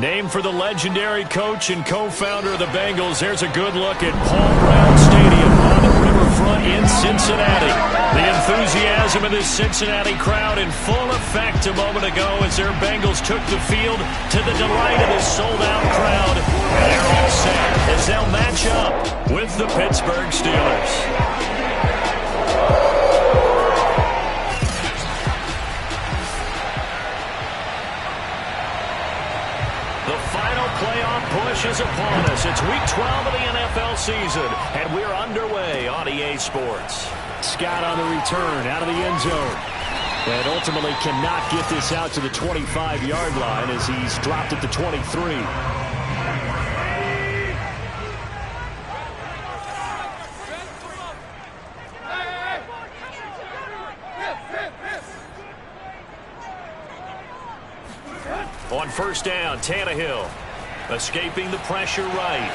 Named for the legendary coach and co-founder of the Bengals, there's a good look at Paul Brown Stadium on the riverfront in Cincinnati. The enthusiasm of this Cincinnati crowd in full effect a moment ago as their Bengals took the field to the delight of this sold-out crowd. And they're all set as they'll match up with the Pittsburgh Steelers. Playoff push is upon us. It's week 12 of the NFL season, and we're underway on EA Sports. Scott on the return, out of the end zone. And ultimately cannot get this out to the 25-yard line as he's dropped at the 23. On first down, Tannehill. Escaping the pressure right.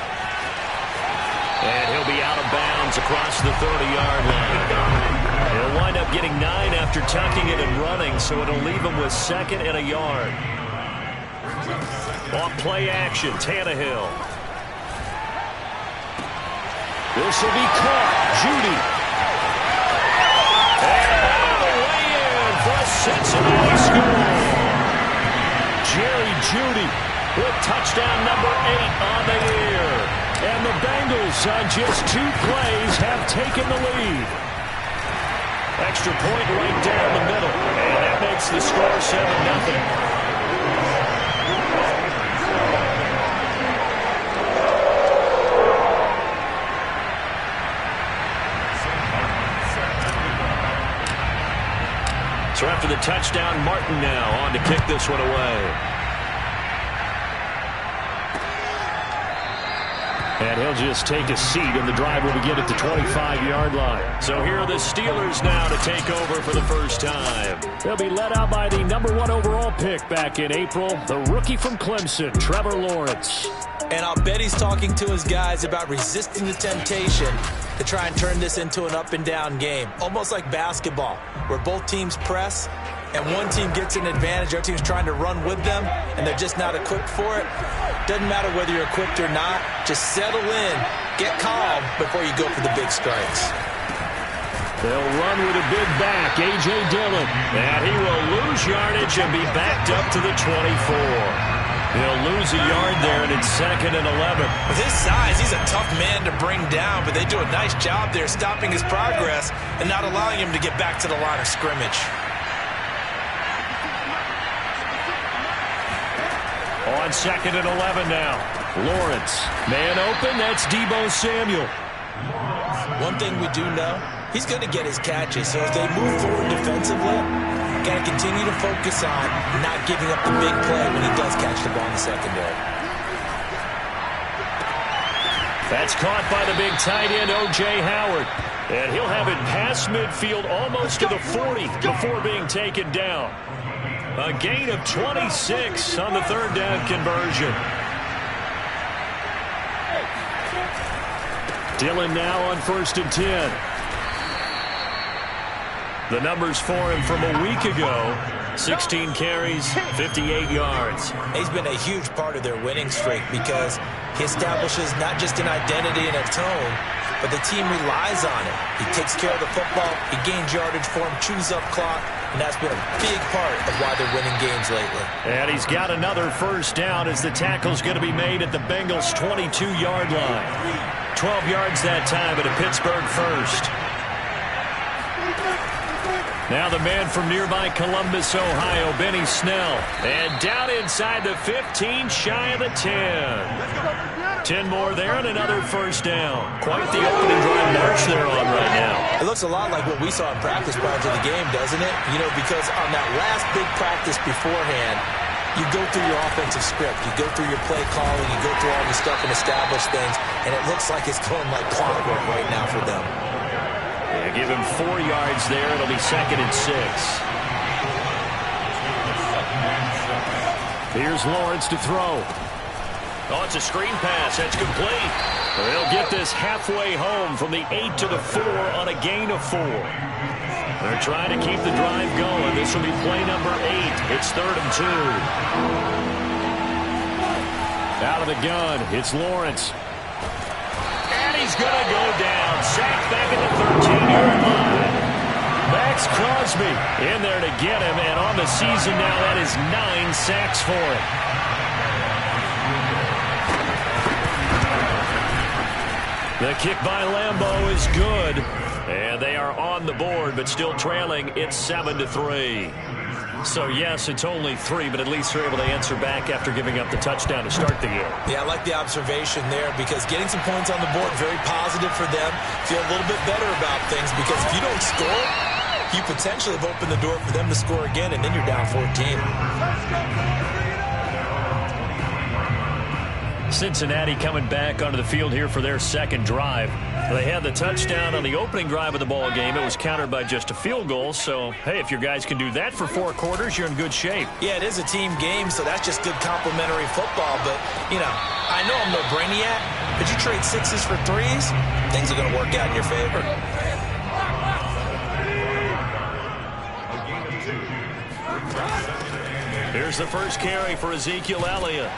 And he'll be out of bounds across the 30-yard line. He'll wind up getting 9 after tucking it and running, so it'll leave him with 2nd and a yard. On play action, Tannehill. This will be caught. Judy. And all the way in for a Cincinnati score. Jerry Judy with touchdown number 8 on the year. And the Bengals on just 2 plays have taken the lead. Extra point right down the middle. And that makes the score 7-0. So after the touchdown, Martin now on to kick this one away. And he'll just take a seat, and the drive will begin at the 25-yard line. So here are the Steelers now to take over for the first time. They'll be led out by the number 1 overall pick back in April, the rookie from Clemson, Trevor Lawrence. And I'll bet he's talking to his guys about resisting the temptation to try and turn this into an up-and-down game, almost like basketball, where both teams press, and one team gets an advantage, the other team's trying to run with them, and they're just not equipped for it. Doesn't matter whether you're equipped or not. Just settle in, get calm before you go for the big strikes. They'll run with a big back, A.J. Dillon. And he will lose yardage and be backed up to the 24. He'll lose a yard there, and it's 2nd and 11. With his size, he's a tough man to bring down, but they do a nice job there stopping his progress and not allowing him to get back to the line of scrimmage. On 2nd and 11 now. Lawrence. Man open, that's Deebo Samuel. One thing we do know, he's going to get his catches, so as they move forward defensively, got to continue to focus on not giving up the big play when he does catch the ball in the secondary. That's caught by the big tight end, O.J. Howard. And he'll have it past midfield almost to the 40 before being taken down. A gain of 26 on the 3rd down conversion. Dillon now on 1st and 10. The numbers for him from a week ago, 16 carries, 58 yards. He's been a huge part of their winning streak because he establishes not just an identity and a tone, but the team relies on it. He takes care of the football, he gains yardage for him, chews up clock, and that's been a big part of why they're winning games lately. And he's got another first down as the tackle's going to be made at the Bengals' 22-yard line. 12 yards that time at a Pittsburgh first. Now the man from nearby Columbus, Ohio, Benny Snell. And down inside the 15, shy of the 10. 10 more there and another first down. Quite the opening drive march they're on right now. It looks a lot like what we saw in practice prior to the game, doesn't it? You know, because on that last big practice beforehand, you go through your offensive script, you go through your play calling, you go through all the stuff and establish things, and it looks like it's going like clockwork right now for them. Yeah, give him 4 yards there. It'll be 2nd and 6. Here's Lawrence to throw. Oh, it's a screen pass. That's complete. They'll get this halfway home from the 8 to the 4 on a gain of 4. They're trying to keep the drive going. This will be play number 8. It's 3rd and 2. Out of the gun, it's Lawrence. And he's going to go down. Sacked back at the 13-yard line. Max Crosby in there to get him, and on the season now, that is 9 sacks for him. The kick by Lambeau is good, and they are on the board, but still trailing. It's 7-3. So, yes, it's only 3, but at least they're able to answer back after giving up the touchdown to start the game. Yeah, I like the observation there because getting some points on the board, very positive for them. Feel a little bit better about things because if you don't score, you potentially have opened the door for them to score again, and then you're down 14. Cincinnati coming back onto the field here for their second drive. They had the touchdown on the opening drive of the ball game. It was countered by just a field goal. So, hey, if your guys can do that for 4 quarters, you're in good shape. Yeah, it is a team game, so that's just good complimentary football. But, you know, I know I'm no brainiac, but you trade 6s for 3s, things are going to work out in your favor. Here's the first carry for Ezekiel Elliott.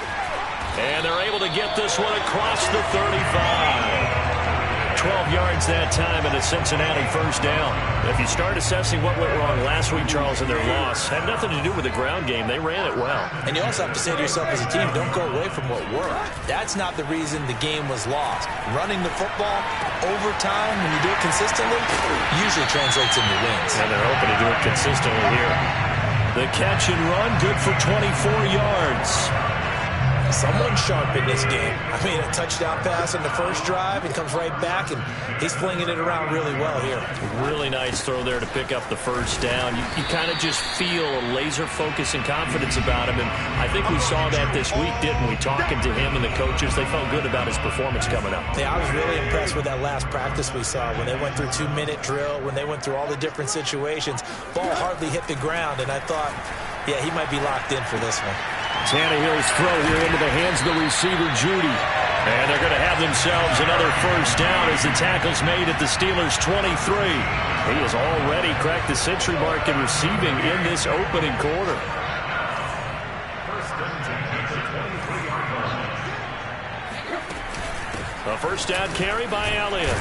And they're able to get this one across the 35. 12 yards that time and a Cincinnati first down. If you start assessing what went wrong last week, Charles, in their loss, had nothing to do with the ground game. They ran it well. And you also have to say to yourself as a team, don't go away from what worked. That's not the reason the game was lost. Running the football over time, when you do it consistently, usually translates into wins. And they're hoping to do it consistently here. The catch and run, good for 24 yards. Someone sharp in this game. I mean, a touchdown pass on the first drive and comes right back, and he's flinging it around really well here. Really nice throw there to pick up the first down. You kind of just feel a laser focus and confidence about him, and I think we saw that this week, didn't we? Talking to him and the coaches, they felt good about his performance coming up. Yeah, I was really impressed with that last practice we saw when they went through 2-minute drill, when they went through all the different situations. Ball hardly hit the ground, and I thought, yeah, he might be locked in for this one. Tannehill's throw here into the hands of the receiver, Judy. And they're going to have themselves another first down as the tackle's made at the Steelers' 23. He has already cracked the century mark in receiving in this opening quarter. A first down carry by Elliott.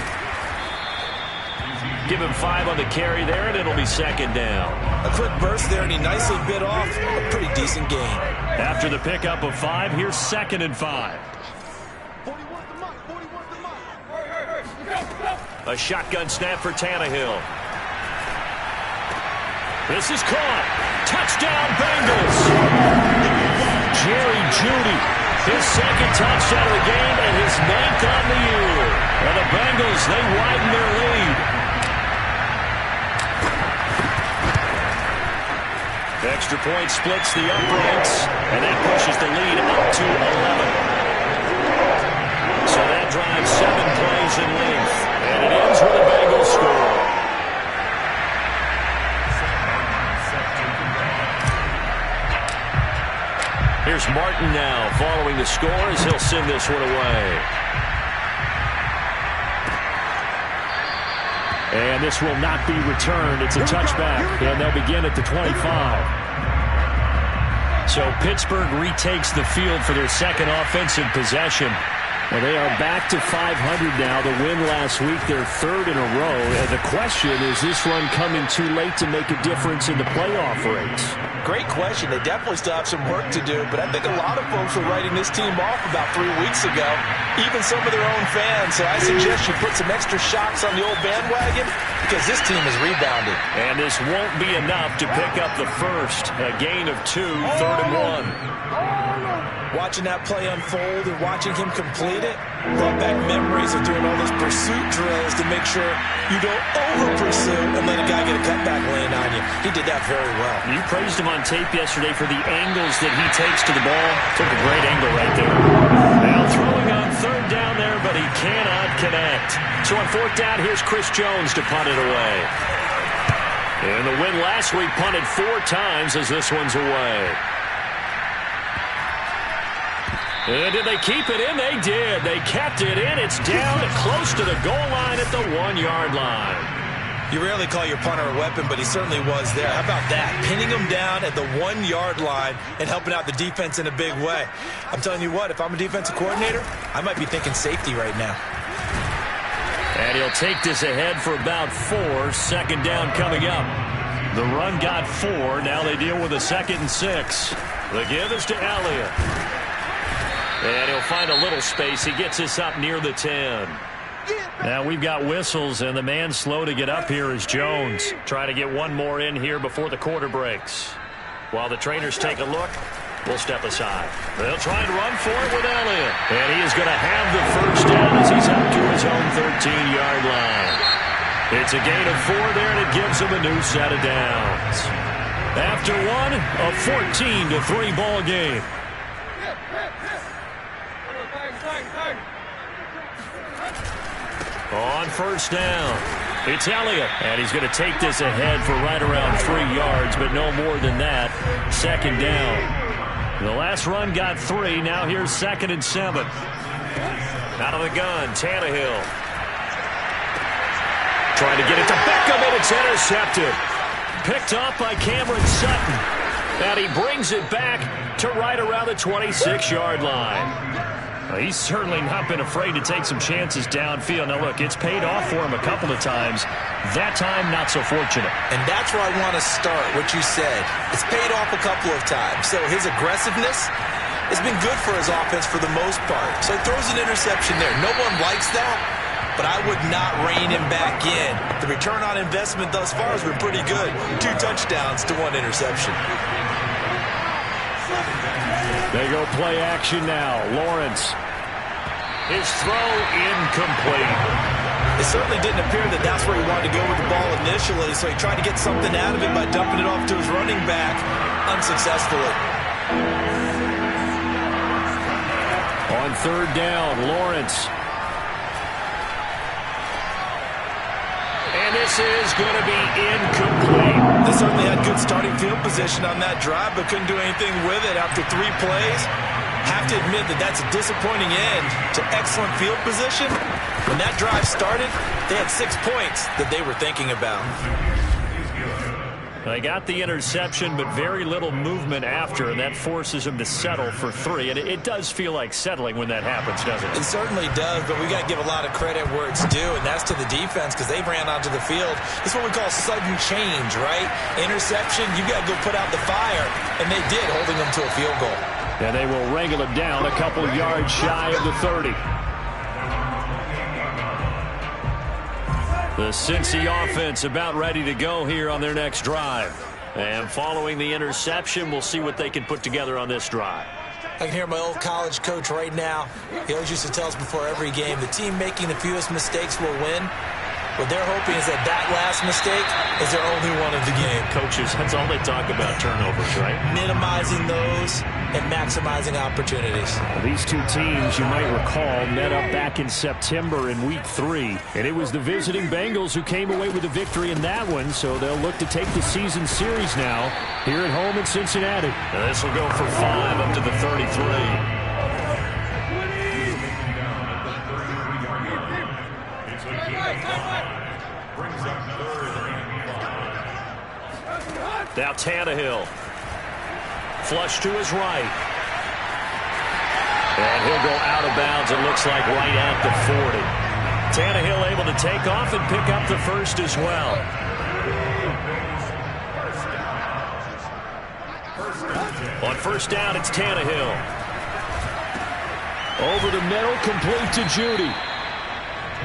Give him 5 on the carry there, and it'll be second down. A quick burst there, and he nicely bit off a pretty decent gain. After the pickup of 5, here's 2nd and 5. A shotgun snap for Tannehill. This is caught. Touchdown, Bengals. Jerry Jeudy, his second touchdown of the game and his 9th on the year. And the Bengals, they widen their lead. Extra point splits the uprights, and that pushes the lead up to 11. So that drives 7 plays in length, and it ends with a Bengals score. Here's Martin now following the score as he'll send this one away. And this will not be returned. It's a touchback, and they'll begin at the 25. So Pittsburgh retakes the field for their second offensive possession. Well, they are back to 500 now. The win last week, their 3rd in a row. And the question, is this run coming too late to make a difference in the playoff race? Great question. They definitely still have some work to do, but I think a lot of folks were writing this team off about 3 weeks ago, even some of their own fans. So I suggest you put some extra shocks on the old bandwagon because this team has rebounded. And this won't be enough to pick up the first. A gain of 2, 3rd and 1. Watching that play unfold and watching him complete it brought back memories of doing all those pursuit drills to make sure you don't over-pursue and let a guy get a cutback laying on you. He did that very well. You praised him on tape yesterday for the angles that he takes to the ball. Took a great angle right there. Now throwing on 3rd down there, but he cannot connect. So on 4th down, here's Chris Jones to punt it away. And the win last week punted 4 times as this one's away. And did they keep it in? They did. They kept it in. It's down close to the goal line at the 1-yard line. You rarely call your punter a weapon, but he certainly was there. How about that? Pinning him down at the 1-yard line and helping out the defense in a big way. I'm telling you what, if I'm a defensive coordinator, I might be thinking safety right now. And he'll take this ahead for about 4. Second down coming up. The run got 4. Now they deal with a 2nd and 6. The give is to Elliott. And he'll find a little space. He gets this up near the 10. Now we've got whistles, and the man slow to get up here is Jones. Trying to get one more in here before the quarter breaks. While the trainers take a look, we'll step aside. They'll try and run for it with Elliott. And he is going to have the first down as he's up to his own 13-yard line. It's a gain of 4 there, and it gives him a new set of downs. After one, a 14-3 ball game. On first down, it's Elliott, and he's going to take this ahead for right around 3 yards, but no more than that. Second down. The last run got 3. Now here's 2nd and 7. Out of the gun, Tannehill. Trying to get it to Beckham, and it's intercepted. Picked off by Cameron Sutton. And he brings it back to right around the 26-yard line. He's certainly not been afraid to take some chances downfield. Now, look, it's paid off for him a couple of times. That time, not so fortunate. And that's where I want to start, what you said. It's paid off a couple of times. So his aggressiveness has been good for his offense for the most part. So he throws an interception there. No one likes that, but I would not rein him back in. The return on investment thus far has been pretty good. 2 touchdowns to 1 interception. They go play action now. Lawrence. His throw incomplete. It certainly didn't appear that that's where he wanted to go with the ball initially, so he tried to get something out of it by dumping it off to his running back unsuccessfully. On third down, Lawrence. And this is going to be incomplete. They certainly had good starting field position on that drive, but couldn't do anything with it after 3 plays. Have to admit that that's a disappointing end to excellent field position. When that drive started, they had 6 points that they were thinking about. They got the interception, but very little movement after, and that forces them to settle for 3. And it does feel like settling when that happens, doesn't it? It certainly does, but we got to give a lot of credit where it's due, and that's to the defense because they ran onto the field. It's what we call sudden change, right? Interception, you got to go put out the fire, and they did, holding them to a field goal. And they will wrangle it down a couple of yards shy of the 30. The Cincy offense about ready to go here on their next drive. And following the interception, we'll see what they can put together on this drive. I can hear my old college coach right now. He always used to tell us before every game, the team making the fewest mistakes will win. What they're hoping is that that last mistake is their only one of the game. Coaches, that's all they talk about, turnovers, right? Minimizing those and maximizing opportunities. These two teams, you might recall, met up back in September in Week 3. And it was the visiting Bengals who came away with a victory in that one, so they'll look to take the season series now here at home in Cincinnati. And this will go for 5 up to the 33. Now Tannehill. Flush to his right. And he'll go out of bounds, it looks like, right at the 40. Tannehill able to take off and pick up the first as well. On first down, it's Tannehill. Over the middle, complete to Judy.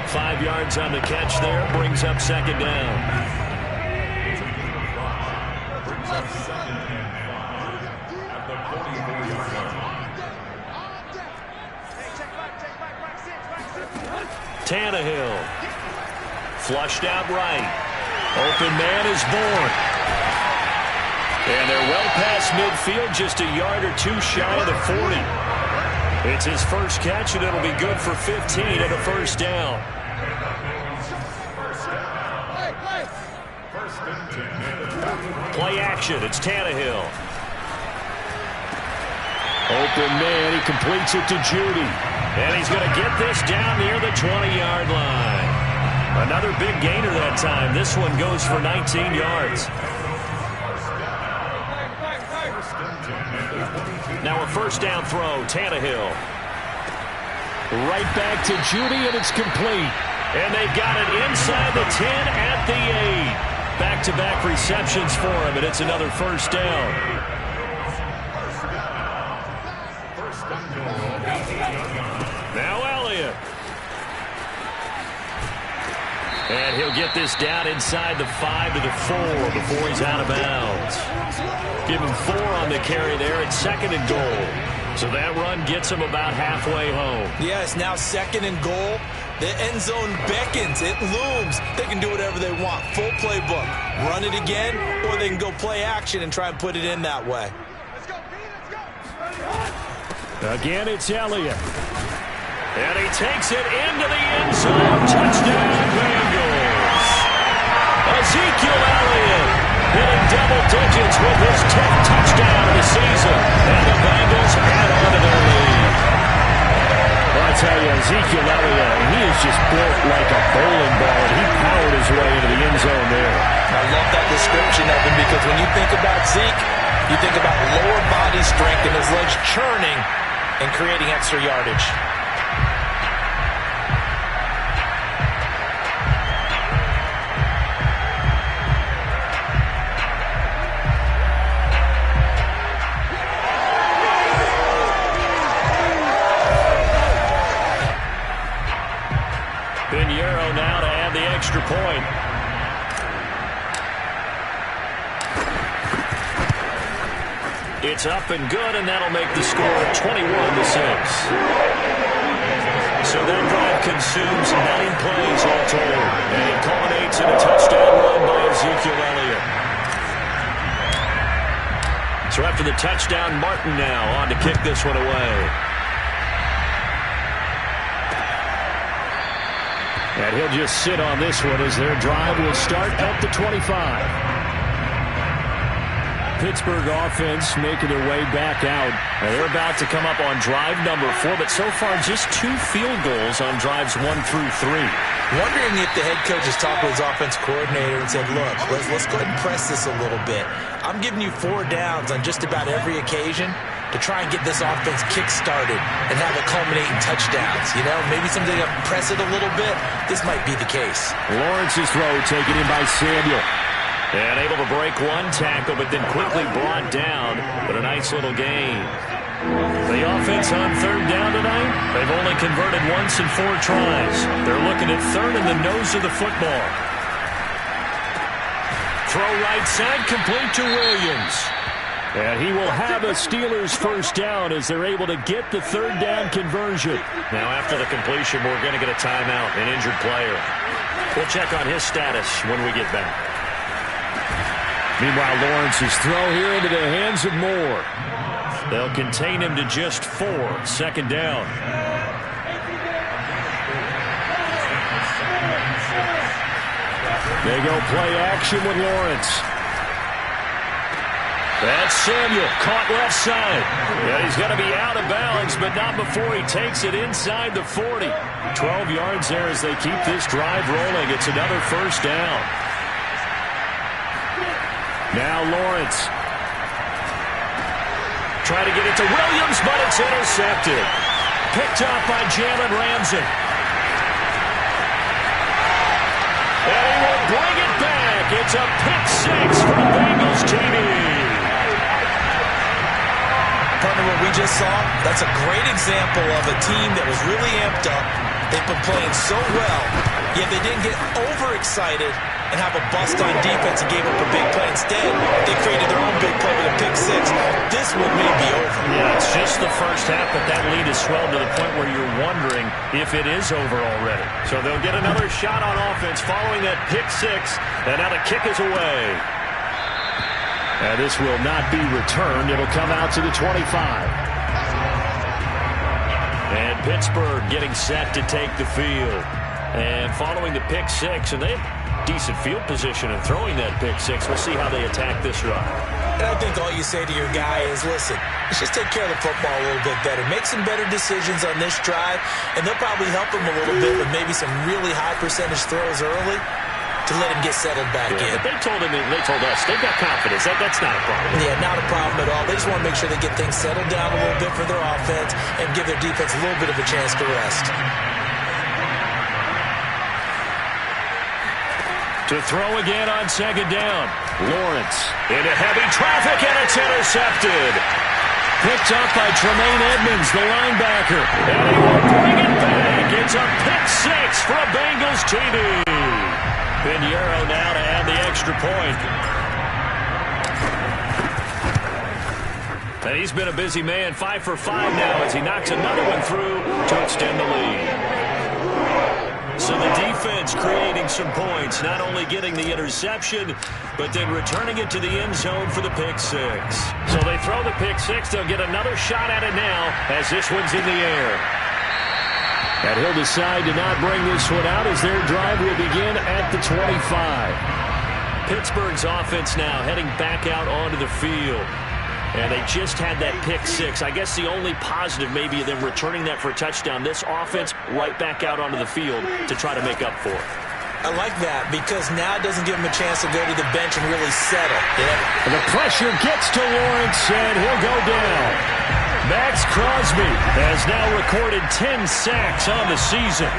5 yards on the catch there, brings up second down. Tannehill. Flushed out right. Open man is born. And they're well past midfield, just a yard or 2 shy of the 40. It's his first catch, and it'll be good for 15 and a first down. Play action, it's Tannehill. Open man, he completes it to Judy. And he's going to get this down near the 20-yard line. Another big gainer that time. This one goes for 19 yards. Now a first down throw, Tannehill. Right back to Judy, and it's complete. And they've got it inside the 10 at the 8. Back-to-back receptions for him, and it's another first down. Now Elliott. And he'll get this down inside the 5 to the 4 before he's out of bounds. Give him 4 on the carry there at 2nd and goal. So that run gets him about halfway home. Yes, now 2nd and goal. The end zone beckons. It looms. They can do whatever they want. Full playbook. Run it again, or they can go play action and try and put it in that way. Again, it's Elliott. And he takes it into the end zone. Touchdown, Bengals. Ezekiel Elliott hitting double digits with his 10th touchdown of the season. And the Bengals add on to their lead. Well, I tell you, Ezekiel Elliott, he is just built like a bowling ball. He powered his way into the end zone there. I love that description of him because when you think about Zeke, you think about lower body strength and his legs churning and creating extra yardage. Pinheiro now to add the extra point. It's up and good, and that'll make the score 21-6. So that drive consumes 9 plays all told, and it culminates in a touchdown run by Ezekiel Elliott. So after the touchdown, Martin now on to kick this one away. And he'll just sit on this one as their drive will start at the 25. Pittsburgh offense making their way back out. And they're about to come up on drive number 4, but so far just 2 field goals on drives 1 through 3. Wondering if the head coach has talked with his offense coordinator and said, look, let's go ahead and press this a little bit. I'm giving you 4 downs on just about every occasion to try and get this offense kick-started and have it culminate in touchdowns. You know, maybe something to press it a little bit. This might be the case. Lawrence's throw taken in by Samuel. And able to break 1 tackle, but then quickly brought down. But a nice little gain. The offense on 3rd down tonight, they've only converted once in 4 tries. They're looking at 3rd in the nose of the football. Throw right side, complete to Williams. And he will have a Steelers first down as they're able to get the 3rd down conversion. Now after the completion, we're going to get a timeout, an injured player. We'll check on his status when we get back. Meanwhile, Lawrence's throw here into the hands of Moore. They'll contain him to just 4, 2nd down. They go play action with Lawrence. That's Samuel, caught left side. Yeah, he's going to be out of bounds, but not before he takes it inside the 40. 12 yards there as they keep this drive rolling. It's another first down. Now Lawrence. Trying to get it to Williams, but it's intercepted. Picked up by Jalen Ramsey. And he will bring it back. It's a pick 6 from Bengals TV. Partner, what we just saw, that's a great example of a team that was really amped up. They've been playing so well, yet they didn't get overexcited and have a bust on defense and gave up a big play. Instead, they created their own big play with a pick 6. This one may be over. Yeah, it's just the first half, but that lead has swelled to the point where you're wondering if it is over already. So they'll get another shot on offense following that pick 6, and now the kick is away. And this will not be returned. It'll come out to the 25. And Pittsburgh getting set to take the field. And following the pick 6, and decent field position and throwing that pick six. We'll see how they attack this drive. And I think all you say to your guy is, listen, let's just take care of the football a little bit better. Make some better decisions on this drive, and they'll probably help him a little bit with maybe some really high percentage throws early to let him get settled back in. But they told us they've got confidence. That's not a problem. Yeah, not a problem at all. They just want to make sure they get things settled down a little bit for their offense and give their defense a little bit of a chance to rest. To throw again on second down. Lawrence into heavy traffic, and it's intercepted. Picked up by Tremaine Edmonds, the linebacker. And he will bring it back. It's a pick six for a Bengals TD. Pinheiro now to add the extra point. And he's been a busy man, 5 for 5 now as he knocks another one through to extend the lead. So the defense creating some points, not only getting the interception, but then returning it to the end zone for the pick six. So they throw the pick six. They'll get another shot at it now as this one's in the air. And he'll decide to not bring this one out as their drive will begin at the 25. Pittsburgh's offense now heading back out onto the field. And they just had that pick six. I guess the only positive maybe of them returning that for a touchdown. This offense right back out onto the field to try to make up for it. I like that because now it doesn't give him a chance to go to the bench and really settle. Yeah. And the pressure gets to Lawrence, and he'll go down. Max Crosby has now recorded 10 sacks on the season.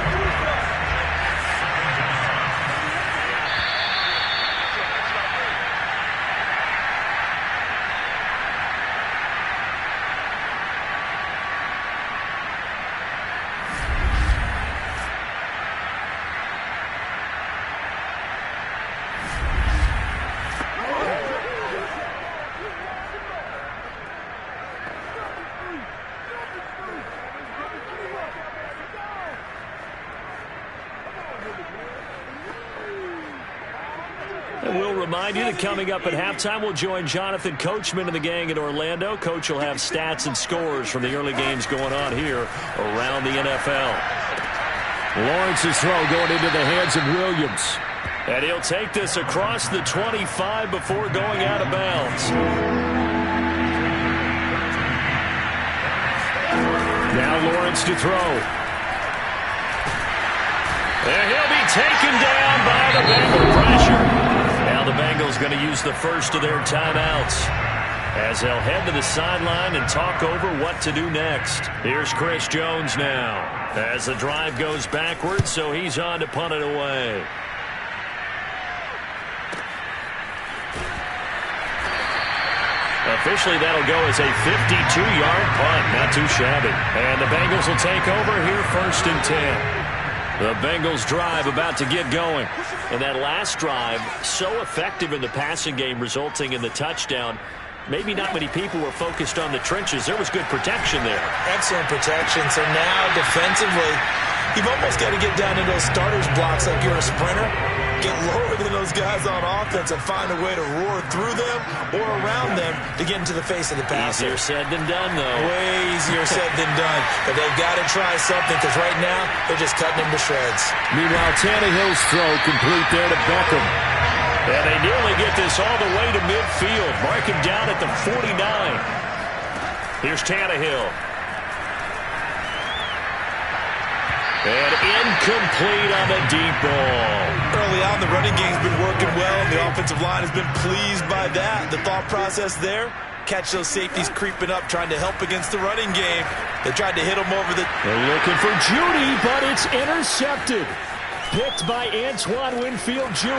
We'll remind you that coming up at halftime, we'll join Jonathan Coachman and the gang in Orlando. Coach will have stats and scores from the early games going on here around the NFL. Lawrence's throw going into the hands of Williams. And he'll take this across the 25 before going out of bounds. Now Lawrence to throw. And he'll be taken down by the Bengal pressure. Now the Bengals going to use the first of their timeouts as they'll head to the sideline and talk over what to do next. Here's Chris Jones now as the drive goes backwards, so he's on to punt it away. Officially, that'll go as a 52-yard punt. Not too shabby. And the Bengals will take over here 1st and 10. The Bengals drive about to get going. And that last drive, so effective in the passing game, resulting in the touchdown. Maybe not many people were focused on the trenches. There was good protection there. Excellent protection. So now, defensively, you've almost got to get down into those starters blocks like you're a sprinter. Get lower than those guys on offense and find a way to roar through them or around them to get into the face of the passer. Easier said than done, though. Way easier said than done. But they've got to try something because right now they're just cutting him to shreds. Meanwhile, Tannehill's throw complete there to Beckham. And they nearly get this all the way to midfield. Mark him down at the 49. Here's Tannehill. And incomplete on the deep ball. Early on, the running game's been working well, and the offensive line has been pleased by that. The thought process there, catch those safeties creeping up, trying to help against the running game. They tried to hit him over the... They're looking for Judy, but it's intercepted. Picked by Antoine Winfield Jr.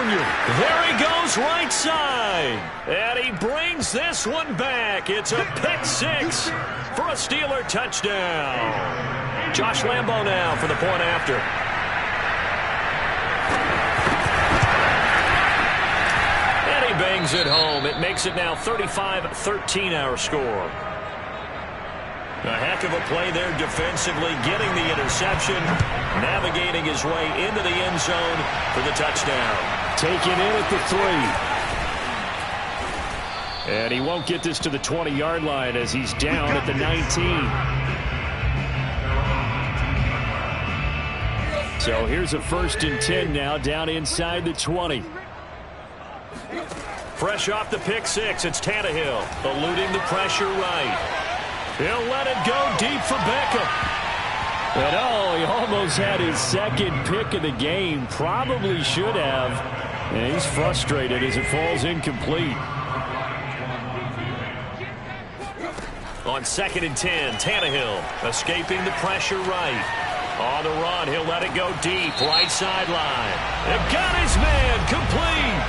There he goes right side. And he brings this one back. It's a pick six for a Steeler touchdown. Josh Lambo now for the point after. And he bangs it home. It makes it now 35-13 our score. A heck of a play there defensively, getting the interception, navigating his way into the end zone for the touchdown. Taken in at the 3. And he won't get this to the 20-yard line as he's down at the 19. So here's a 1st and 10 now down inside the 20. Fresh off the pick six, it's Tannehill eluding the pressure right. He'll let it go deep for Beckham. And he almost had his 2nd pick of the game. Probably should have. And he's frustrated as it falls incomplete. On 2nd and 10, Tannehill escaping the pressure right. On the run, he'll let it go deep, right sideline. It got his man, complete.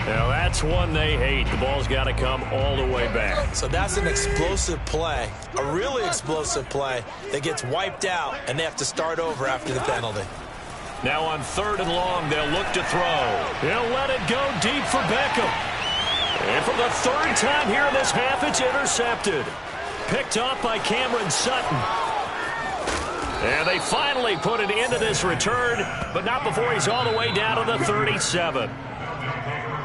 Now that's one they hate. The ball's got to come all the way back. So that's an explosive play, a really explosive play that gets wiped out, and they have to start over after the penalty. Now on 3rd and long, they'll look to throw. He'll let it go deep for Beckham. And for the 3rd time here in this half, it's intercepted. Picked off by Cameron Sutton. And they finally put it into this return, but not before he's all the way down to the 37.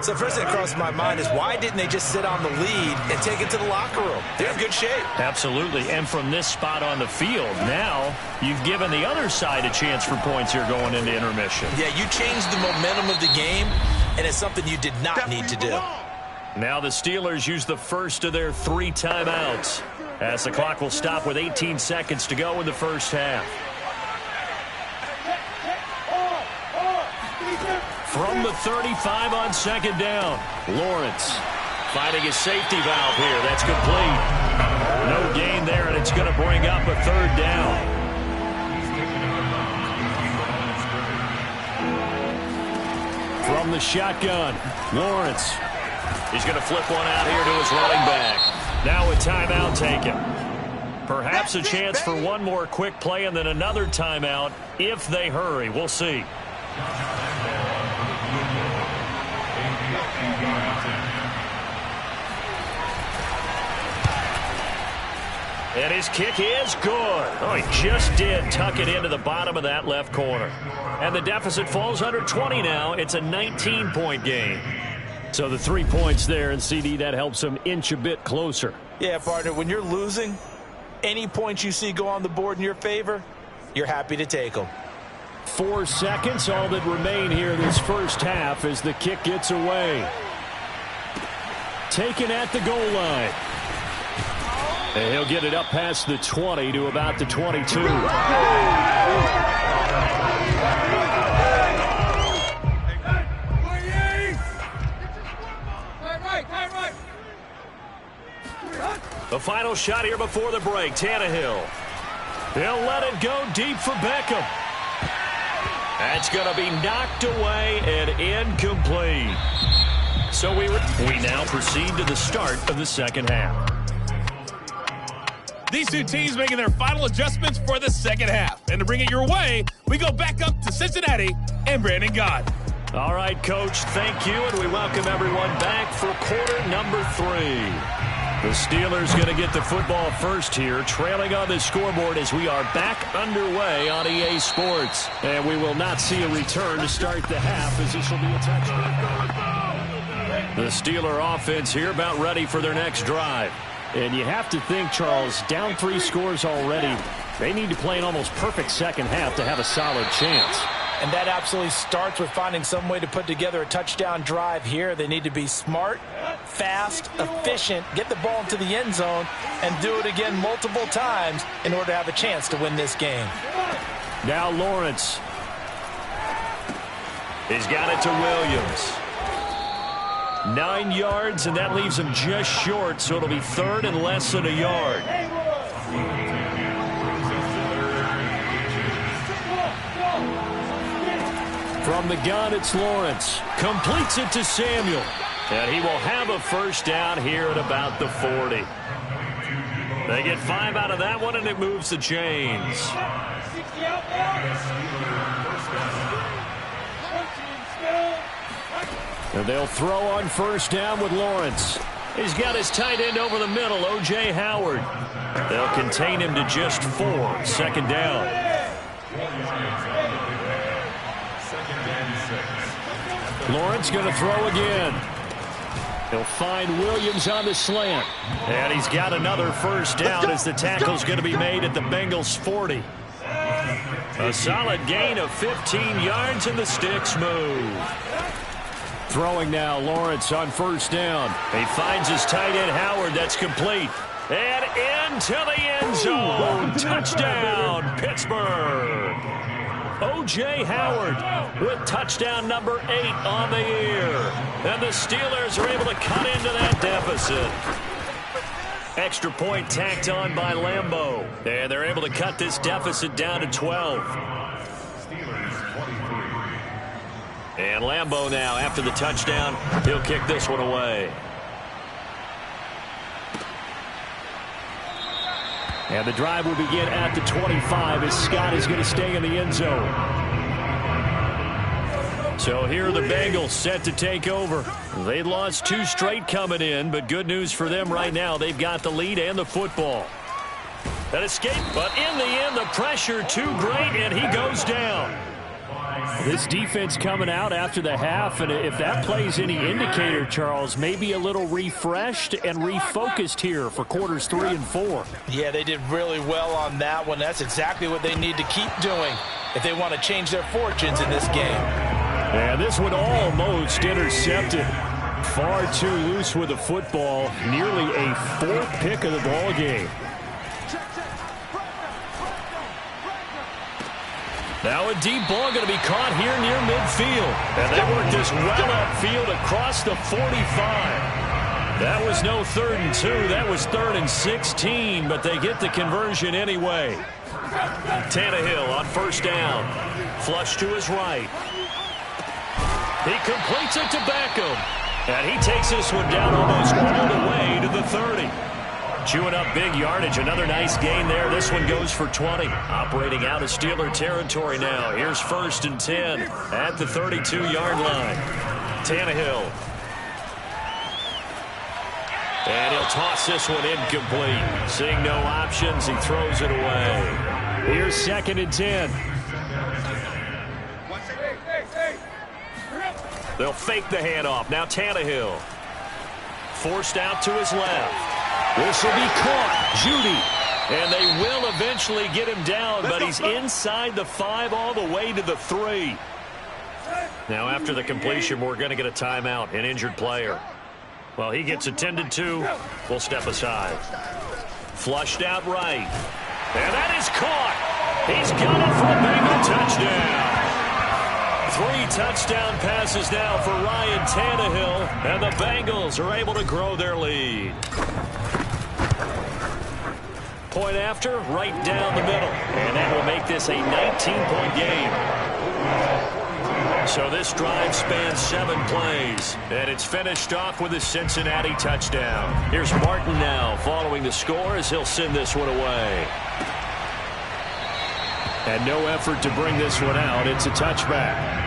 So first thing that crossed my mind is why didn't they just sit on the lead and take it to the locker room? They're in good shape. Absolutely. And from this spot on the field, now you've given the other side a chance for points here going into intermission. Yeah, you changed the momentum of the game, and it's something you did not need to do. Now the Steelers use the first of their 3 timeouts, as the clock will stop with 18 seconds to go in the first half. From the 35 on 2nd down, Lawrence finding his safety valve here. That's complete. No gain there, and it's going to bring up a 3rd down. From the shotgun, Lawrence. He's going to flip one out here to his running back. Now a timeout taken. Perhaps a chance for one more quick play and then another timeout if they hurry. We'll see. And his kick is good. Oh, he just did tuck it into the bottom of that left corner. And the deficit falls under 20 now. It's a 19-point game. So the 3 points there, and CD, that helps them inch a bit closer. Yeah, partner, when you're losing, any points you see go on the board in your favor, you're happy to take them. 4 seconds, all that remain here this first half as the kick gets away. Taken at the goal line. And he'll get it up past the 20 to about the 22. The final shot here before the break, Tannehill. He'll let it go deep for Beckham. That's going to be knocked away and incomplete. So we now proceed to the start of the second half. These two teams making their final adjustments for the second half. And to bring it your way, we go back up to Cincinnati and Brandon Gott. All right, Coach, thank you, and we welcome everyone back for quarter number 3. The Steelers going to get the football first here, trailing on the scoreboard as we are back underway on EA Sports. And we will not see a return to start the half as this will be a touchdown. The Steeler offense here about ready for their next drive. And you have to think, Charles, down 3 scores already. They need to play an almost perfect second half to have a solid chance. And that absolutely starts with finding some way to put together a touchdown drive here. They need to be smart, fast, efficient, get the ball into the end zone, and do it again multiple times in order to have a chance to win this game. Now Lawrence. He's got it to Williams. 9 yards, and that leaves him just short, so it'll be 3rd and less than a yard. From the gun, it's Lawrence. Completes it to Samuel. And he will have a first down here at about the 40. They get 5 out of that one, and it moves the chains. And they'll throw on first down with Lawrence. He's got his tight end over the middle, O.J. Howard. They'll contain him to just 4. 2nd down. Lawrence going to throw again. He'll find Williams on the slant. And he's got another first down as the tackle's going to be made at the Bengals 40. A solid gain of 15 yards, and the sticks move. Throwing now, Lawrence on first down. He finds his tight end, Howard. That's complete. And into the end zone. Touchdown, Pittsburgh. O.J. Howard with touchdown number 8 on the year. And the Steelers are able to cut into that deficit. Extra point tacked on by Lambeau. And they're able to cut this deficit down to 12. And Lambeau now, after the touchdown, he'll kick this one away. And the drive will begin at the 25 as Scott is going to stay in the end zone. So here are the Bengals set to take over. They'd lost 2 straight coming in, but good news for them right now. They've got the lead and the football. That escape, but in the end, the pressure too great, and he goes down. This defense coming out after the half, and if that plays any indicator, Charles, maybe a little refreshed and refocused here for quarters 3 and 4. Yeah, they did really well on that one. That's exactly what they need to keep doing if they want to change their fortunes in this game. And this one almost intercepted. Far too loose with the football. Nearly a 4th pick of the ball game. Now a deep ball going to be caught here near midfield. And they work this well upfield across the 45. That was no 3rd and 2. That was 3rd and 16, but they get the conversion anyway. Tannehill on first down. Flush to his right. He completes it to Beckham. And he takes this one down almost all the way to the 30. Chewing up big yardage. Another nice gain there. This one goes for 20. Operating out of Steeler territory now. Here's 1st and 10 at the 32-yard line. Tannehill. And he'll toss this one incomplete. Seeing no options, he throws it away. Here's 2nd and 10. They'll fake the handoff. Now Tannehill. Forced out to his left. This will be caught. Judy. And they will eventually get him down, but he's inside the 5 all the way to the 3. Now after the completion, we're going to get a timeout, an injured player. Well, he gets attended to. We'll step aside. Flushed out right. And that is caught. He's got it for a Bengal touchdown. 3 touchdown passes now for Ryan Tannehill, and the Bengals are able to grow their lead. Point after, right down the middle, and that will make this a 19-point game. So this drive spans 7 plays, and it's finished off with a Cincinnati touchdown. Here's Martin now following the score as he'll send this one away. And no effort to bring this one out. It's a touchback.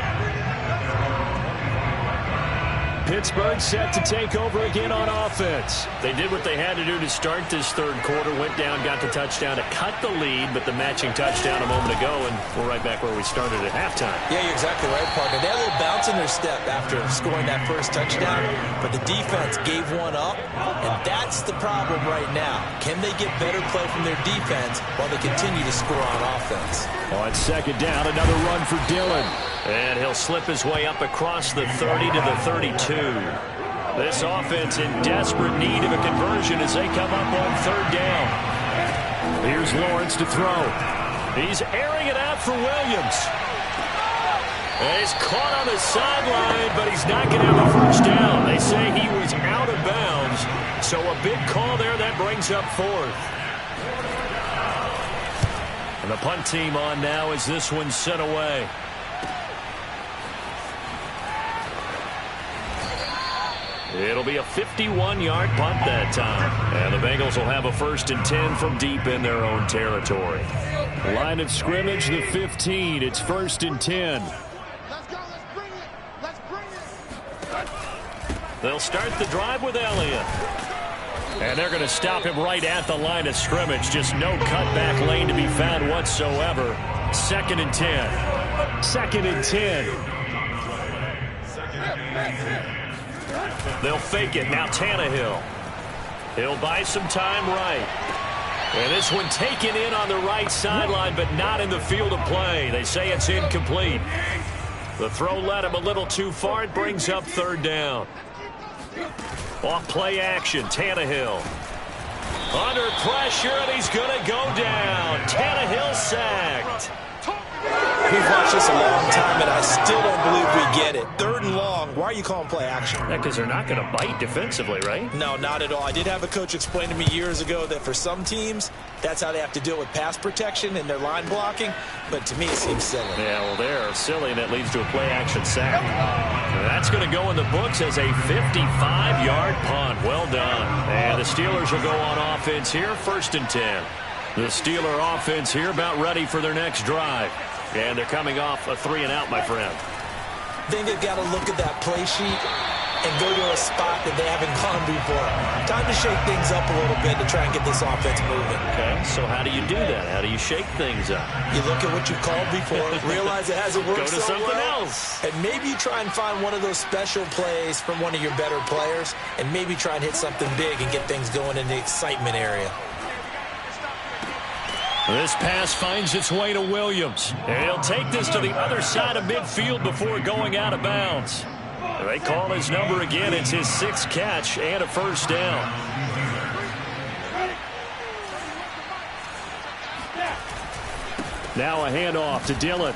Pittsburgh set to take over again on offense. They did what they had to do to start this 3rd quarter. Went down, got the touchdown to cut the lead, but the matching touchdown a moment ago, and we're right back where we started at halftime. Yeah, you're exactly right, partner. They had a little bounce in their step after scoring that first touchdown, but the defense gave one up, and that's the problem right now. Can they get better play from their defense while they continue to score on offense? On 2nd down, another run for Dillon. And he'll slip his way up across the 30 to the 32. This offense in desperate need of a conversion as they come up on 3rd down. Here's Lawrence to throw. He's airing it out for Williams. And he's caught on the sideline, but he's not going to have a first down. They say he was out of bounds. So a big call there that brings up 4th. And the punt team on now as this one's sent away. It'll be a 51-yard punt that time. And the Bengals will have a 1st and 10 from deep in their own territory. Line of scrimmage, the 15. It's 1st and 10. Let's go. Let's bring it. Let's bring it. They'll start the drive with Elliott. And they're going to stop him right at the line of scrimmage. Just no cutback lane to be found whatsoever. 2nd and 10. 2nd and 10. They'll fake it. Now Tannehill. He'll buy some time right. And this one taken in on the right sideline, but not in the field of play. They say it's incomplete. The throw led him a little too far. It brings up third down. Off play action, Tannehill. Under pressure, and he's going to go down. Tannehill sacked. We've watched this a long time, and I still don't believe we get it. Third and long. Why are you calling play action? Yeah, because they're not going to bite defensively, right? No, not at all. I did have a coach explain to me years ago that for some teams, that's how they have to deal with pass protection and their line blocking. But to me, it seems silly. Yeah, well, they're silly, and that leads to a play action sack. That's going to go in the books as a 55-yard punt. Well done. And the Steelers will go on offense here, 1st and 10. The Steeler offense here about ready for their next drive. And they're coming off a 3-and-out, my friend. I think they've got to look at that play sheet and go to a spot that they haven't gone before. Time to shake things up a little bit to try and get this offense moving. Okay, so how do you do that? How do you shake things up? You look at what you've called before, realize it hasn't worked Go to so something well, else. and maybe try and find one of those special plays from one of your better players, and maybe try and hit something big and get things going in the excitement area. This pass finds its way to Williams. And he'll take this to the other side of midfield before going out of bounds. They call his number again. It's his 6th catch and a first down. Now a handoff to Dillon.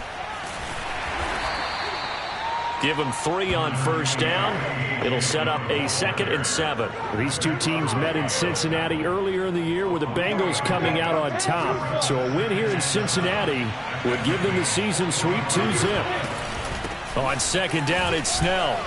Give him 3 on first down. It'll set up a 2nd and 7. These two teams met in Cincinnati earlier in the year with the Bengals coming out on top. So a win here in Cincinnati would give them the season sweep 2-zip. On 2nd down, it's Snell.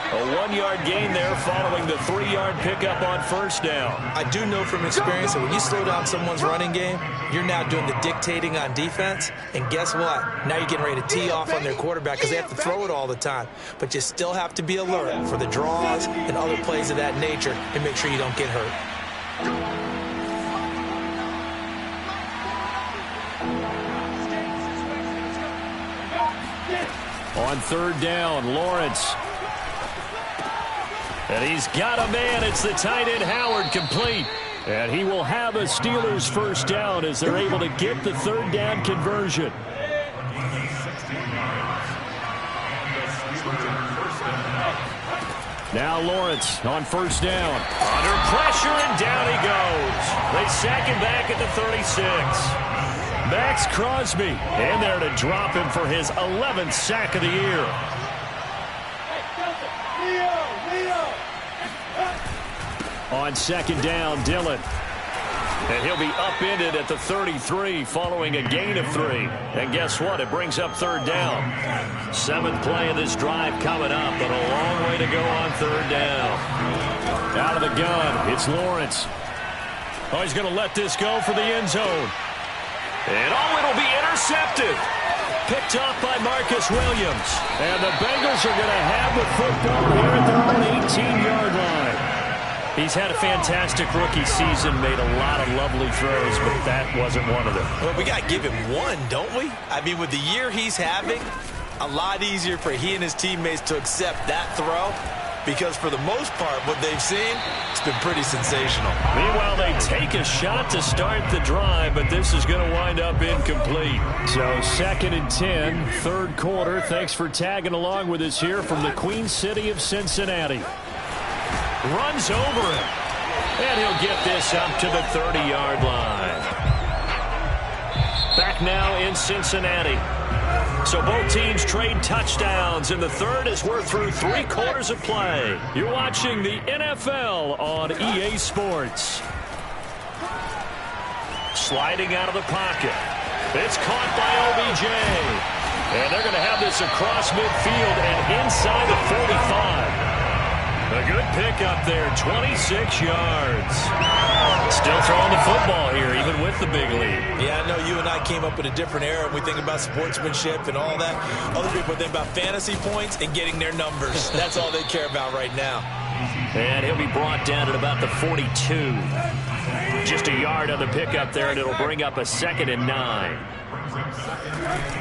A 1-yard gain there following the 3-yard pickup on first down. I do know from experience that when you slow down someone's running game, you're now doing the dictating on defense. And guess what? Now you're getting ready to tee off on their quarterback because they have to throw it all the time. But you still have to be alert for the draws and other plays of that nature and make sure you don't get hurt. On 3rd down, Lawrence. And he's got a man. It's the tight end, Howard, complete. And he will have a Steelers first down as they're able to get the 3rd down conversion. Now Lawrence on first down. Under pressure, and down he goes. They sack him back at the 36. Max Crosby in there to drop him for his 11th sack of the year. On 2nd down, Dillon. And he'll be upended at the 33 following a gain of 3. And guess what? It brings up 3rd down. 7th play of this drive coming up, but a long way to go on 3rd down. Out of the gun, it's Lawrence. Oh, he's going to let this go for the end zone. And it'll be intercepted. Picked off by Marcus Williams. And the Bengals are going to have the football here at their own 18-yard line. He's had a fantastic rookie season, made a lot of lovely throws, but that wasn't one of them. Well, we got to give him one, don't we? I mean, with the year he's having, a lot easier for he and his teammates to accept that throw because for the most part, what they've seen, it's been pretty sensational. Meanwhile, they take a shot to start the drive, but this is going to wind up incomplete. So 2nd and 10, 3rd quarter. Thanks for tagging along with us here from the Queen City of Cincinnati. Runs over him. And he'll get this up to the 30-yard line. Back now in Cincinnati. So both teams trade touchdowns in the 3rd as we're through 3 quarters of play. You're watching the NFL on EA Sports. Sliding out of the pocket. It's caught by OBJ. And they're going to have this across midfield and inside the 45. A good pickup there, 26 yards. Still throwing the football here, even with the big lead. Yeah, I know you and I came up in a different era. We think about sportsmanship and all that. Other people think about fantasy points and getting their numbers. That's all they care about right now. And he'll be brought down at about the 42. Just a yard on the pickup there, and it'll bring up a 2nd and 9.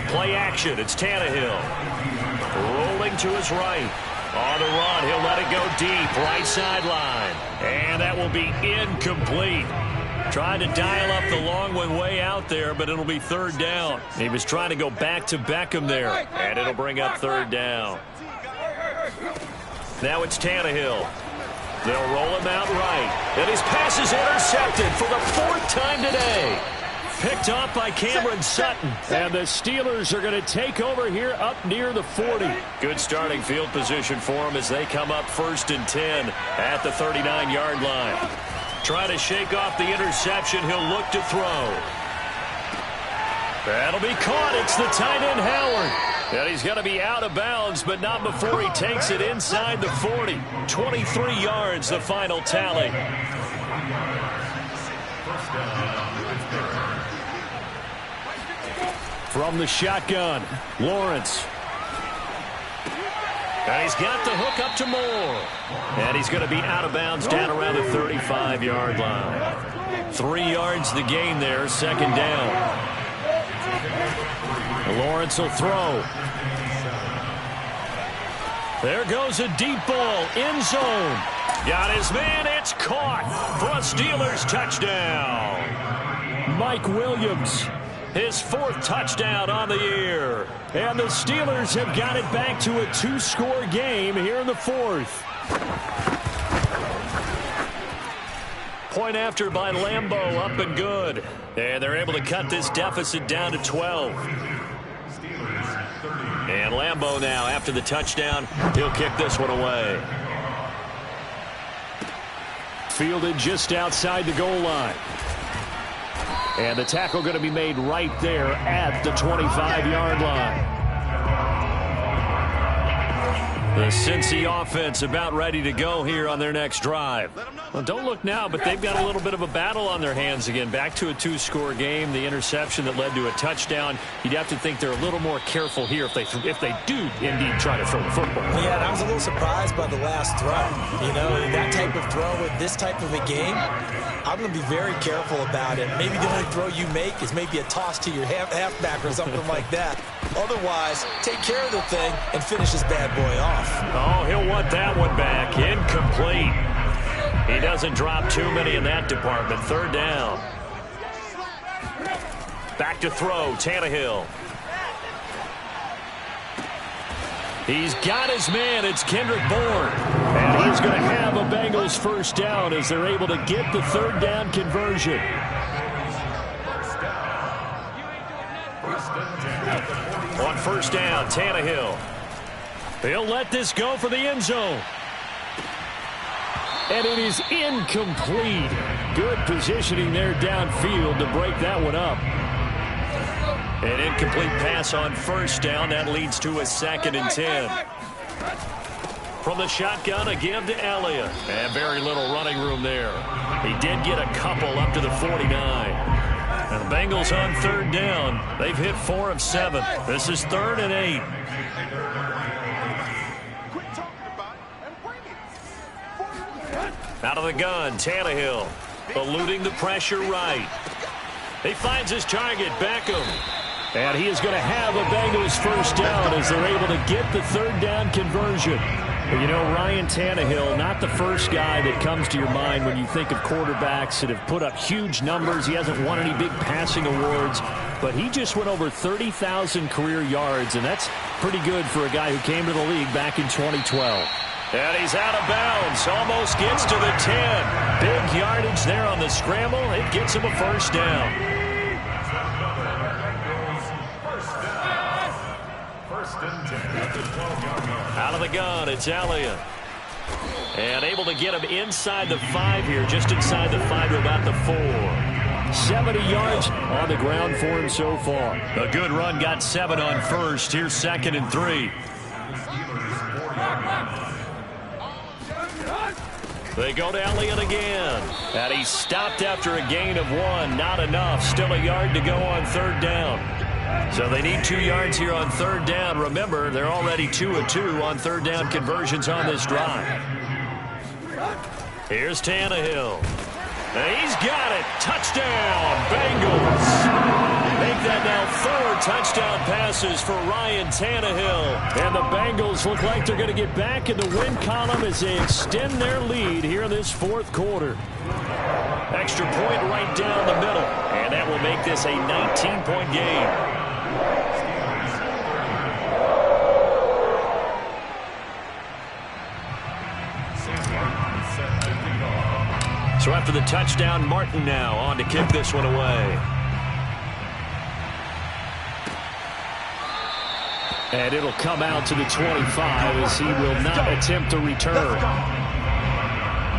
Play action, it's Tannehill. Rolling to his right. On the run, he'll let it go deep, right sideline. And that will be incomplete. Trying to dial up the long one way out there, but it'll be third down. He was trying to go back to Beckham there, and it'll bring up third down. Now it's Tannehill. They'll roll him out right. And his pass is intercepted for the fourth time today. Picked off by Cameron Sutton. And the Steelers are going to take over here up near the 40. Good starting field position for them as they come up 1st and 10 at the 39-yard line. Trying to shake off the interception. He'll look to throw. That'll be caught. It's the tight end, Howard. And he's going to be out of bounds, but not before he takes it inside the 40. 23 yards, the final tally. From the shotgun, Lawrence. And he's got the hook up to Moore. And he's going to be out of bounds down around the 35-yard line. 3 yards the gain there, second down. Lawrence will throw. There goes a deep ball, end zone. Got his man, it's caught for a Steelers touchdown. Mike Williams. His 4th touchdown on the year. And the Steelers have got it back to a 2-score game here in the 4th. Point after by Lambeau, up and good. And they're able to cut this deficit down to 12. And Lambeau now, after the touchdown, he'll kick this one away. Fielded just outside the goal line. And the tackle going to be made right there at the 25-yard line. The Cincy offense about ready to go here on their next drive. Well, don't look now, but they've got a little bit of a battle on their hands again. Back to a 2-score game. The interception that led to a touchdown. You'd have to think they're a little more careful here if they do indeed try to throw the football. Yeah, and I was a little surprised by the last throw. You know, that type of throw in this type of a game, I'm going to be very careful about it. Maybe the only throw you make is maybe a toss to your halfback or something like that. Otherwise, take care of the thing and finish this bad boy off. Oh, he'll want that one back. Incomplete. He doesn't drop too many in that department. Third down. Back to throw, Tannehill. He's got his man. It's Kendrick Bourne. And he's going to have a Bengals first down as they're able to get the third down conversion. On first down, Tannehill. He'll let this go for the end zone. And it is incomplete. Good positioning there downfield to break that one up. An incomplete pass on first down. That leads to a 2nd and 10. From the shotgun, a give to Elliott. And very little running room there. He did get a couple up to the 49. And the Bengals on third down. They've hit 4 of 7. This is 3rd and 8. Out of the gun, Tannehill. Eluding the pressure right. He finds his target, Beckham. And he is going to have a Bengals first down as they're able to get the third down conversion. Well, you know, Ryan Tannehill, not the first guy that comes to your mind when you think of quarterbacks that have put up huge numbers. He hasn't won any big passing awards, but he just went over 30,000 career yards, and that's pretty good for a guy who came to the league back in 2012. And he's out of bounds. Almost gets to the 10. Big yardage there on the scramble. It gets him a first down. Out of the gun, it's Elliott. And able to get him inside the 5 here, just inside the 5 to about the 4. 70 yards on the ground for him so far. A good run, got 7 on first. Here's 2nd and 3. They go to Elliott again. And he's stopped after a gain of 1. Not enough. Still a yard to go on third down. So they need 2 yards here on third down. Remember, they're already 2 of 2 on third down conversions on this drive. Here's Tannehill. And he's got it. Touchdown, Bengals. Make that now 4 touchdown passes for Ryan Tannehill. And the Bengals look like they're going to get back in the win column as they extend their lead here in this fourth quarter. Extra point right down the middle. And that will make this a 19-point game. So after the touchdown, Martin now on to kick this one away. And it'll come out to the 25 as he will not attempt to return.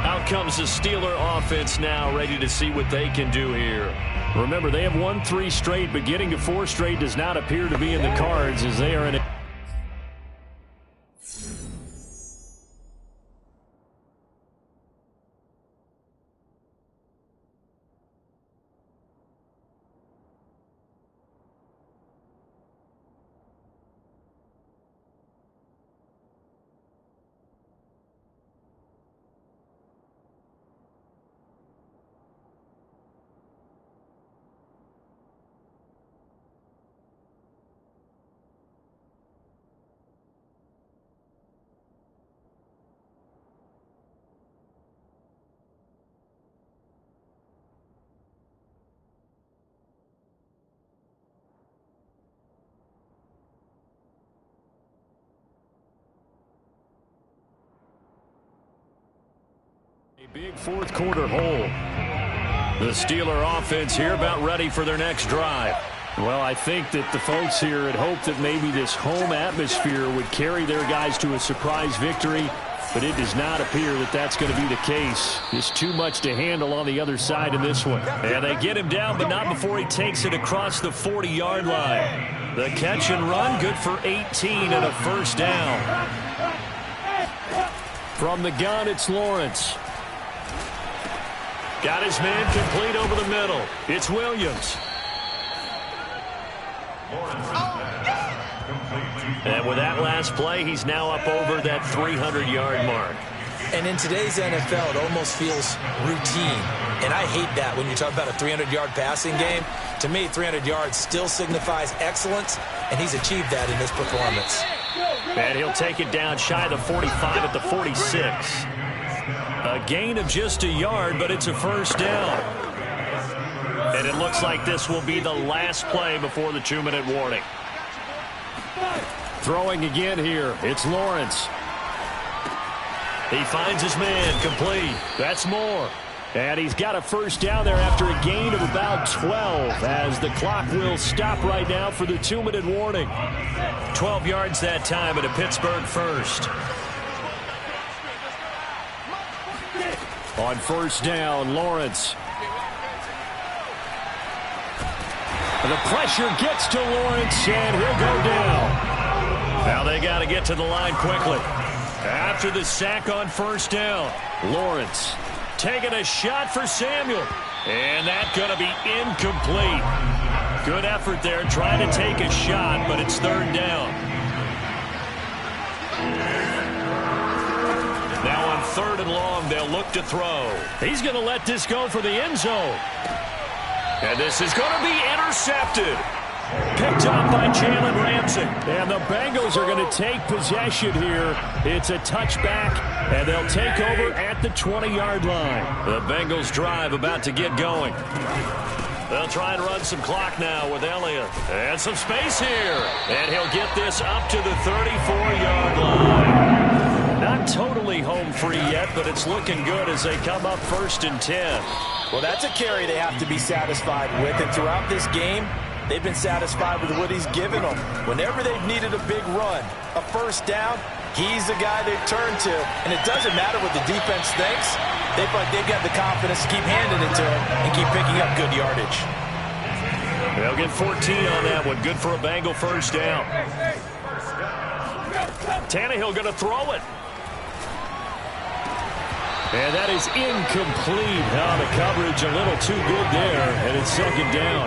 Out comes the Steeler offense now, ready to see what they can do here. Remember, they have won 3 straight, but getting to 4 straight does not appear to be in the cards as they are in a... Big fourth quarter hole. The Steeler offense here about ready for their next drive. Well, I think that the folks here had hoped that maybe this home atmosphere would carry their guys to a surprise victory, but it does not appear that that's going to be the case. Just too much to handle on the other side in this one. And they get him down, but not before he takes it across the 40-yard line. The catch and run, good for 18 and a first down. From the gun, it's Lawrence. Got his man complete over the middle. It's Williams. And with that last play, he's now up over that 300-yard mark. And in today's NFL, it almost feels routine. And I hate that when you talk about a 300-yard passing game. To me, 300 yards still signifies excellence, and he's achieved that in this performance. And he'll take it down shy of the 45 at the 46. A gain of just a yard, but it's a first down. And it looks like this will be the last play before the 2-minute warning. Throwing again here, it's Lawrence. He finds his man, complete. That's Moore. And he's got a first down there after a gain of about 12 as the clock will stop right now for the 2-minute warning. 12 yards that time and a Pittsburgh first. On first down, Lawrence. And the pressure gets to Lawrence, and he'll go down. Now they got to get to the line quickly. After the sack on first down, Lawrence taking a shot for Samuel. And that's going to be incomplete. Good effort there trying to take a shot, but it's third down. Now on third and long, they'll look to throw. He's going to let this go for the end zone. And this is going to be intercepted. Picked up by Jalen Ramsey. And the Bengals are going to take possession here. It's a touchback, and they'll take over at the 20-yard line. The Bengals drive about to get going. They'll try and run some clock now with Elliott. And some space here. And he'll get this up to the 34-yard line. Not totally home free yet, but it's looking good as they come up first and 10. Well, that's a carry they have to be satisfied with. And throughout this game, they've been satisfied with what he's given them. Whenever they've needed a big run, a first down, he's the guy they've turned to. And it doesn't matter what the defense thinks. They feel like they've got the confidence to keep handing it to him and keep picking up good yardage. They'll get 14 on that one. Good for a Bengal first down. Tannehill going to throw it. And that is incomplete. Now the coverage a little too good there, and it's second down.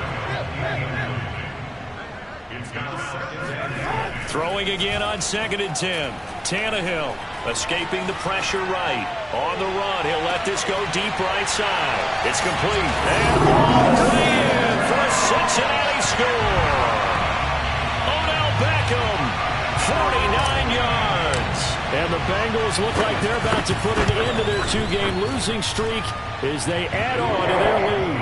Throwing again on second and 10. Tannehill escaping the pressure right. On the run, he'll let this go deep right side. It's complete. And all the way in for a Cincinnati score. Bengals look like they're about to put an end to their two-game losing streak as they add on to their lead.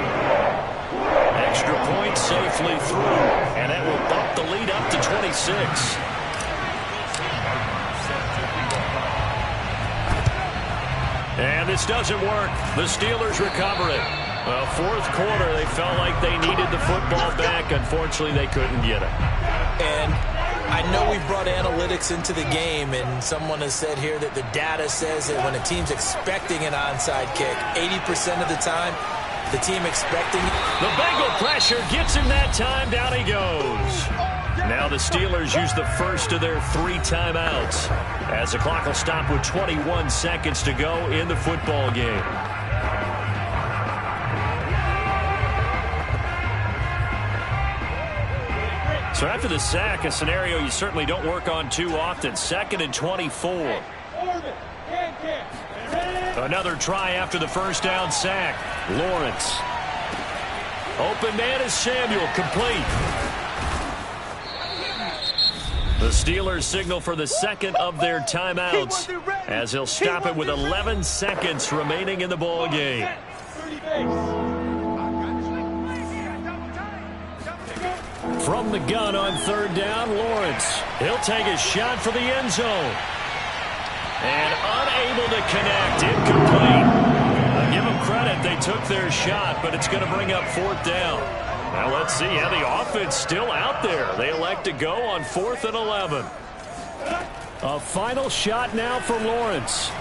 Extra point safely through, and that will bump the lead up to 26. And this doesn't work. The Steelers recover it. Well, fourth quarter, they felt like they needed the football back. Unfortunately, they couldn't get it. And I know we've brought analytics into the game, and someone has said here that the data says that when a team's expecting an onside kick, 80% of the time, the team expecting it. The Bengal pressure gets him that time. Down he goes. Now the Steelers use the first of their 3 timeouts as the clock will stop with 21 seconds to go in the football game. So after the sack, a scenario you certainly don't work on too often. 2nd and 24. Another try after the first down sack. Lawrence. Open man is Samuel, complete. The Steelers signal for the second of their timeouts as he'll stop it with 11 seconds remaining in the ball game. From the gun on 3rd down, Lawrence. He'll take a shot for the end zone. And unable to connect, incomplete. I'll give them credit, they took their shot, but it's going to bring up 4th down. Now let's see how the offense still out there. They elect to go on 4th and 11. A final shot now for Lawrence.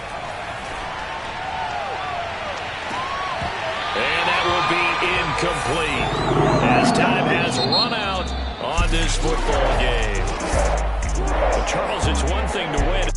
And that will be incomplete as time has run out on this football game. But Charles, it's one thing to win.